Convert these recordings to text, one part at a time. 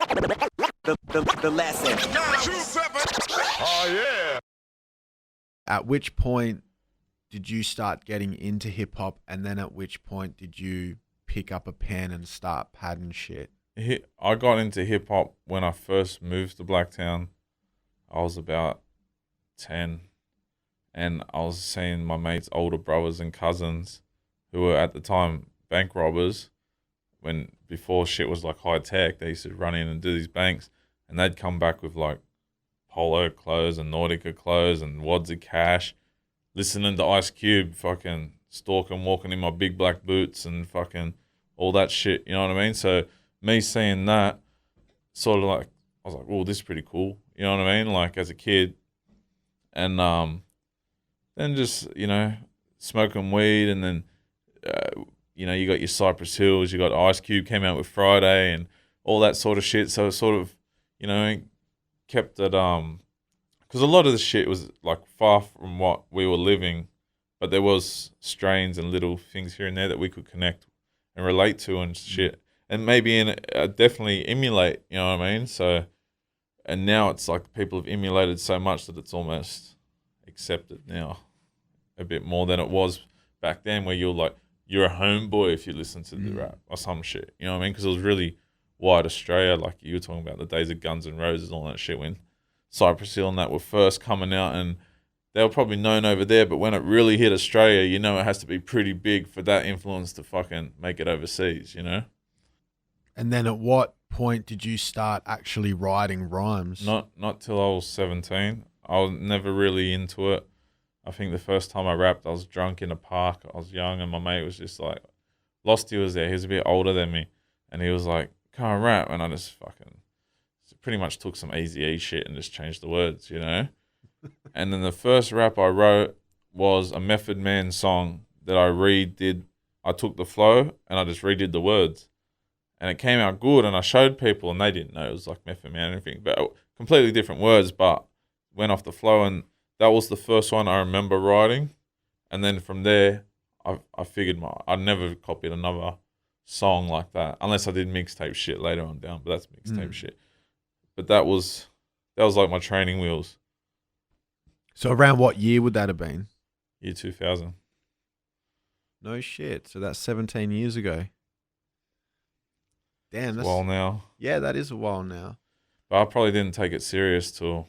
The lesson. Oh, yeah. At which point did you start getting into hip hop, and then at which point did you pick up a pen and start padding shit? I got into hip hop when I first moved to Blacktown. I was about 10, and I was seeing my mates' older brothers and cousins who were at the time bank robbers. When before shit was like high tech, they used to run in and do these banks, and they'd come back with like polo clothes and Nautica clothes and wads of cash, listening to Ice Cube fucking stalking, walking in my big black boots and fucking all that shit, you know what I mean? So me seeing that, sort of like, I was like, oh, this is pretty cool, you know what I mean? Like as a kid. And then just, you know, smoking weed, and then, you know, you got your Cypress Hills, you got Ice Cube came out with Fortay and all that sort of shit. So it sort of, you know, kept it, because a lot of the shit was like far from what we were living, but there was strains and little things here and there that we could connect and relate to and shit, and maybe definitely emulate, you know what I mean? So, and now it's like people have emulated so much that it's almost accepted now a bit more than it was back then, where you're a homeboy if you listen to the rap or some shit, you know what I mean? Because it was really wide Australia, like you were talking about the days of Guns N' Roses and all that shit, when Cypress Hill and that were first coming out, and they were probably known over there, but when it really hit Australia, you know, it has to be pretty big for that influence to fucking make it overseas, you know? And then at what point did you start actually writing rhymes? Not till I was 17. I was never really into it. I think the first time I rapped, I was drunk in a park. I was young, and my mate was just like, Losty was there. He was a bit older than me, and he was like, can't rap, and I just fucking pretty much took some Eazy-E shit and just changed the words, you know? And then the first rap I wrote was a Method Man song that I took the flow and I just redid the words. And it came out good, and I showed people, and they didn't know it was like Method Man or anything, but completely different words, but went off the flow, and that was the first one I remember writing. And then from there, I figured I'd never copied another song like that, unless I did mixtape shit later on down, but that's mixtape shit. But that was like my training wheels. So around what year would that have been? Year 2000. No shit. So that's 17 years ago. Damn, that's a while now. Yeah, that is a while now. But I probably didn't take it serious till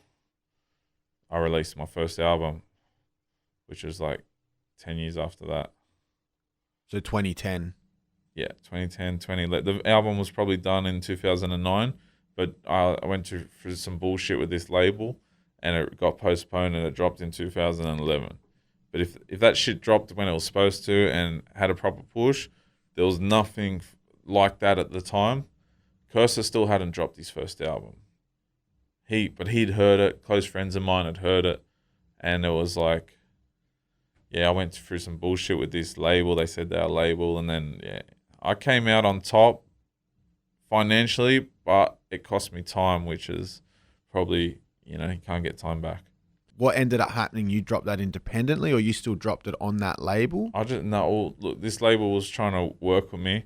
I released my first album, which was like 10 years after that. So 2010. Yeah, 2010, 2011. The album was probably done in 2009, but I went through some bullshit with this label, and it got postponed, and it dropped in 2011. But if that shit dropped when it was supposed to and had a proper push, there was nothing like that at the time. Cursor still hadn't dropped his first album. But he'd heard it. Close friends of mine had heard it, and it was like, yeah, I went through some bullshit with this label. They said they're a label, and then yeah, I came out on top financially, but it cost me time, which is probably, you know, you can't get time back. What ended up happening? You dropped that independently, or you still dropped it on that label? Look, this label was trying to work with me,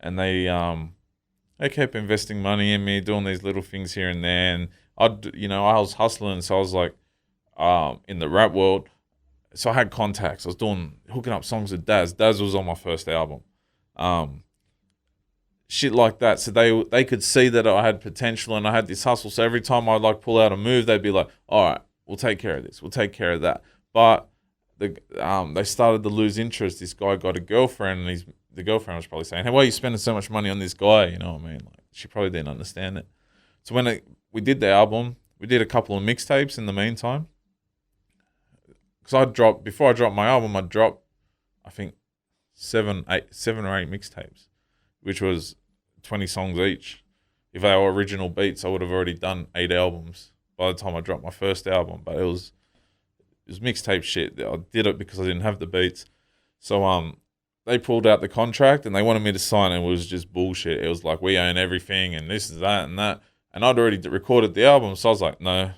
and they kept investing money in me, doing these little things here and there, and I was hustling, so I was like, in the rap world, so I had contacts. I was hooking up songs with Daz. Daz was on my first album, shit like that. So they could see that I had potential and I had this hustle. So every time I'd like pull out a move, they'd be like, all right, we'll take care of this. We'll take care of that. But they started to lose interest. This guy got a girlfriend, and the girlfriend was probably saying, hey, why are you spending so much money on this guy? You know what I mean? Like, she probably didn't understand it. So when we did the album, we did a couple of mixtapes in the meantime. Because before I dropped my album, I dropped, I think, 7 or 8 mixtapes, which was 20 songs each. If they were original beats, I would have already done 8 albums by the time I dropped my first album. But it was mixtape shit. I did it because I didn't have the beats. So they pulled out the contract and they wanted me to sign it. It was just bullshit. It was like, we own everything and this is that and that. And I'd already recorded the album, so I was like, no.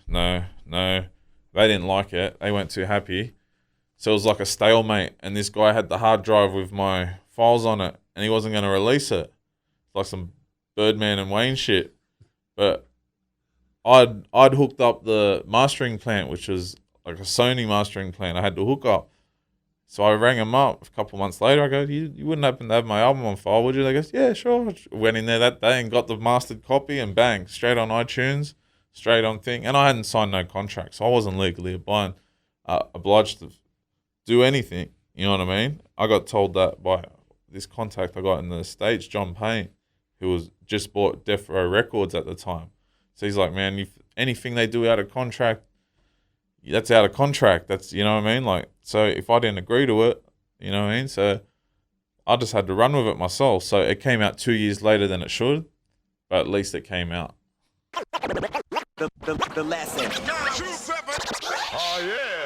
They didn't like it. They weren't too happy. So it was like a stalemate. And this guy had the hard drive with my files on it, and he wasn't going to release it. Like some Birdman and Wayne shit. But I'd hooked up the mastering plant, which was like a Sony mastering plant. I had to hook up. So I rang them up a couple months later. I go, you wouldn't happen to have my album on file, would you? They go, yeah, sure. Went in there that day and got the mastered copy, and bang, straight on iTunes, straight on thing. And I hadn't signed no contract, so I wasn't legally obliged to do anything. You know what I mean? I got told that by this contact I got in the States, John Payne, who was just bought Death Row Records at the time. So he's like, man, if anything they do out of contract, that's out of contract. That's, you know what I mean? Like, so if I didn't agree to it, you know what I mean? So I just had to run with it myself. So it came out 2 years later than it should, but at least it came out. The lesson. Oh, yeah.